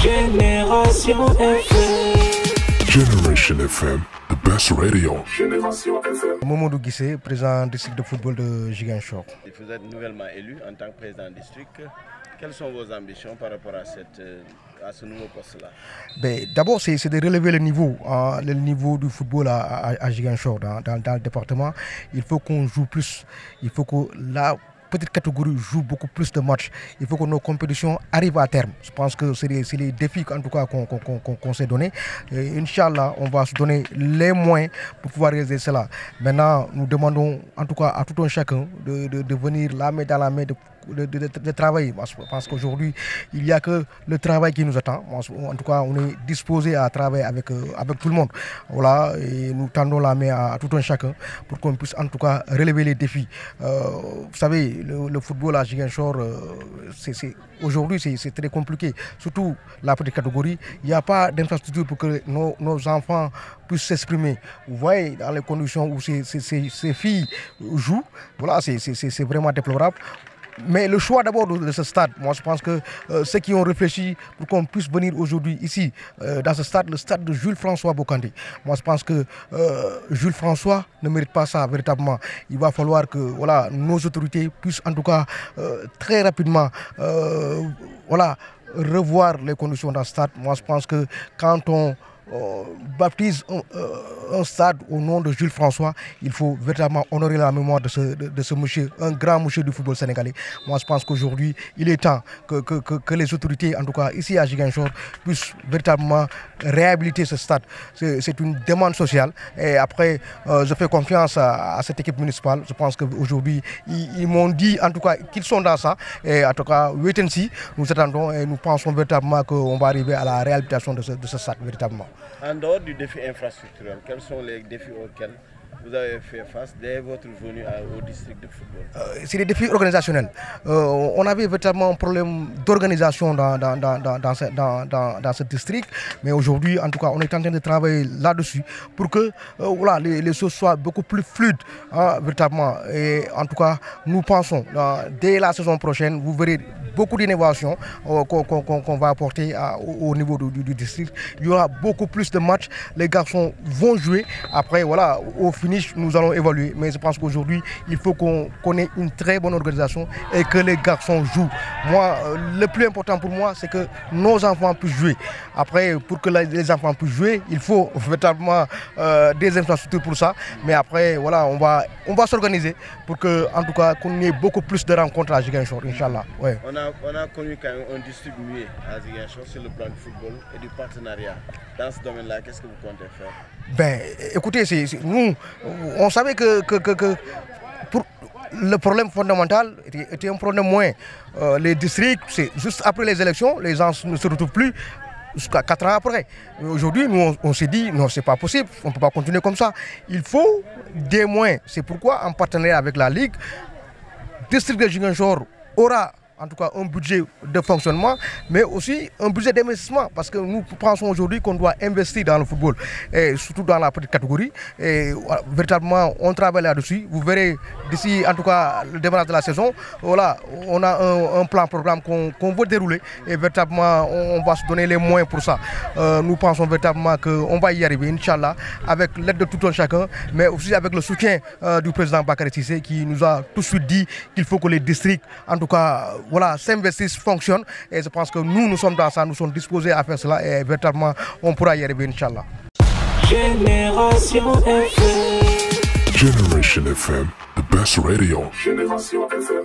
Génération FM. Generation FM, the best radio. Génération FM. Mamadou Guissé, président du district de football de Ziguinchor. Vous êtes nouvellement élu en tant que président du district. Quelles sont vos ambitions par rapport à ce nouveau poste-là? D'abord, c'est de relever le niveau du football à Ziguinchor dans le département. Il faut qu'on joue plus. Il faut que la petite catégorie joue beaucoup plus de matchs. Il faut que nos compétitions arrivent à terme. Je pense que c'est les défis en tout cas qu'on s'est donnés. Inch'Allah, on va se donner les moyens pour pouvoir réaliser cela. Maintenant, nous demandons en tout cas à tout un chacun de venir la main dans la main, de travailler. Parce qu'aujourd'hui, il n'y a que le travail qui nous attend. En tout cas, on est disposé à travailler avec tout le monde. Voilà, et nous tendons la main à tout un chacun pour qu'on puisse en tout cas relever les défis. Vous savez, le football à Ziguinchor, aujourd'hui, c'est très compliqué. Surtout la petite catégorie. Il n'y a pas d'infrastructure pour que nos enfants puissent s'exprimer. Vous voyez, dans les conditions où ces filles jouent, voilà, c'est vraiment déplorable. Mais le choix d'abord de ce stade, moi je pense que ceux qui ont réfléchi pour qu'on puisse venir aujourd'hui ici, dans ce stade, le stade de Jules François Bocandé, moi je pense que Jules François ne mérite pas ça véritablement. Il va falloir que voilà, nos autorités puissent en tout cas très rapidement revoir les conditions dans ce stade. Moi je pense que quand on baptise un stade au nom de Jules François, il faut véritablement honorer la mémoire de ce monsieur, un grand monsieur du football sénégalais. Moi, je pense qu'aujourd'hui, il est temps que les autorités, en tout cas ici à Ziguinchor, puissent véritablement réhabiliter ce stade. C'est une demande sociale. Et après, je fais confiance à cette équipe municipale. Je pense qu'aujourd'hui, ils m'ont dit en tout cas qu'ils sont dans ça. Et en tout cas, wait and see. Nous attendons et nous pensons véritablement qu'on va arriver à la réhabilitation de ce stade véritablement. En dehors du défi infrastructurel, quels sont les défis auxquels vous avez fait face dès votre venue au district de football? C'est des défis organisationnels. On avait véritablement un problème d'organisation dans ce district, mais aujourd'hui, en tout cas, on est en train de travailler là-dessus pour que les choses soient beaucoup plus fluides, véritablement. Et en tout cas, nous pensons, dès la saison prochaine, vous verrez beaucoup d'innovations qu'on va apporter au niveau du district. Il y aura beaucoup plus de matchs. Les garçons vont jouer. Après, voilà, au finish, nous allons évaluer. Mais je pense qu'aujourd'hui, il faut qu'on ait une très bonne organisation et que les garçons jouent. Moi, le plus important pour moi, c'est que nos enfants puissent jouer. Après, pour que les enfants puissent jouer, il faut véritablement des infrastructures pour ça. Mais après, voilà, on va s'organiser pour que, en tout cas, qu'on ait beaucoup plus de rencontres à Ziguinchor, Inch'Allah. Ouais. On a connu quand même un district muet à Ziguinchor sur le plan du football et du partenariat. Dans ce domaine-là, qu'est-ce que vous comptez faire? Écoutez, nous, on savait que pour le problème fondamental était un problème moins. Les districts, c'est juste après les élections, les gens ne se retrouvent plus jusqu'à 4 ans après. Aujourd'hui, nous, on s'est dit, non, c'est pas possible, on ne peut pas continuer comme ça. Il faut des moyens. C'est pourquoi, en partenariat avec la Ligue, le district de Ziguinchor aura en tout cas un budget de fonctionnement, mais aussi un budget d'investissement, parce que nous pensons aujourd'hui qu'on doit investir dans le football, et surtout dans la petite catégorie. Et véritablement, on travaille là-dessus. Vous verrez d'ici, en tout cas, le démarrage de la saison, voilà, on a un plan programme qu'on veut dérouler, et véritablement, on va se donner les moyens pour ça. Nous pensons véritablement qu'on va y arriver, Inch'Allah, avec l'aide de tout un chacun, mais aussi avec le soutien du président Bakary Cissé, qui nous a tout de suite dit qu'il faut que les districts, en tout cas, voilà, s'investissent, fonctionnent, et je pense que nous sommes dans ça, nous sommes disposés à faire cela, et véritablement on pourra y arriver, Inch'Allah. Génération FM. Generation FM, the best radio. Génération FM.